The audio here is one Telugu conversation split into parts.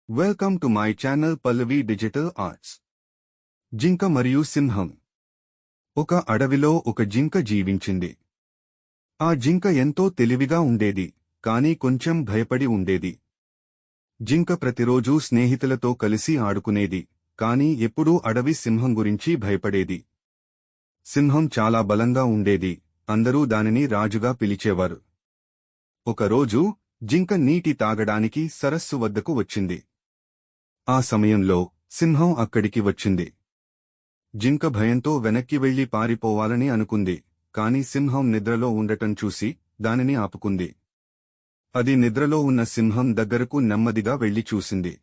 Welcome to my channel Pallavi digital arts. జింక మరియు సింహం. ఒక అడవిలో ఒక జింక జీవించింది. ఆ జింక ఎంతో తెలివిగా ఉండేది, కాని కొంచెం భయపడి ఉండేది. జింక ప్రతిరోజూ స్నేహితులతో కలిసి ఆడుకునేది, కాని ఎప్పుడూ అడవి సింహం గురించి భయపడేది. సింహం చాలా బలంగా ఉండేది, అందరూ దానిని రాజుగా పిలిచేవారు. ఒకరోజు జింక నీటి తాగడానికి సరస్సు వద్దకు వచ్చింది. ఆ సమయంలో సింహం అక్కడికి వచ్చింది. జింక భయంతో వెనక్కి వెళ్లి పారిపోవాలని అనుకుంది, కాని సింహం నిద్రలో ఉండటం చూసి దానిని ఆపుకుంది. అది నిద్రలో ఉన్న సింహం దగ్గరకు నెమ్మదిగా వెళ్లి చూసింది.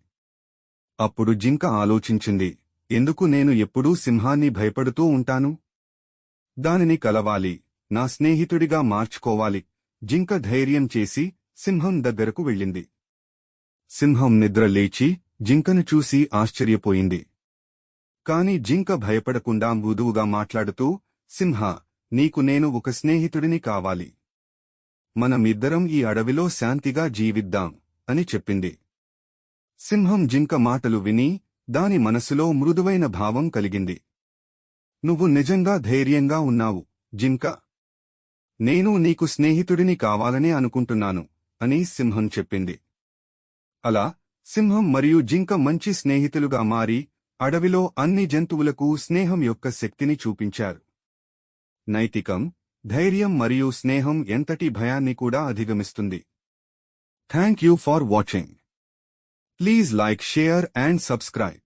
అప్పుడు జింక ఆలోచించింది, ఎందుకు నేను ఎప్పుడూ సింహాన్ని భయపడుతూ ఉంటాను? దానిని కలవాలి, నా స్నేహితుడిగా మార్చుకోవాలి. జింక ధైర్యం చేసి సింహం దగ్గరకు వెళ్ళింది. సింహం నిద్ర లేచి జింకను చూసి ఆశ్చర్యపోయింది. కాని జింక భయపడకుండా మృదువుగా మాట్లాడుతూ, సింహా, నీకు నేను ఒక స్నేహితుడిని కావాలి. మనమిద్దరం ఈ అడవిలో శాంతిగా జీవిద్దాం అని చెప్పింది. సింహం జింక మాటలు విని దాని మనసులో మృదువైన భావం కలిగింది. నువ్వు నిజంగా ధైర్యంగా ఉన్నావు, జింక. నేను నీకు స్నేహితుడిని కావాలని అనుకుంటున్నాను అని సింహం చెప్పింది. అలా సింహం మరియు జింక మంచి స్నేహితులుగా మారి అడవిలో అన్ని జంతువులకు స్నేహం యొక్క శక్తిని చూపించారు. నైతికం, ధైర్యం మరియు స్నేహం ఎంతటి భయాన్ని కూడా అధిగమిస్తుంది. Thank you for watching. Please like, share and subscribe.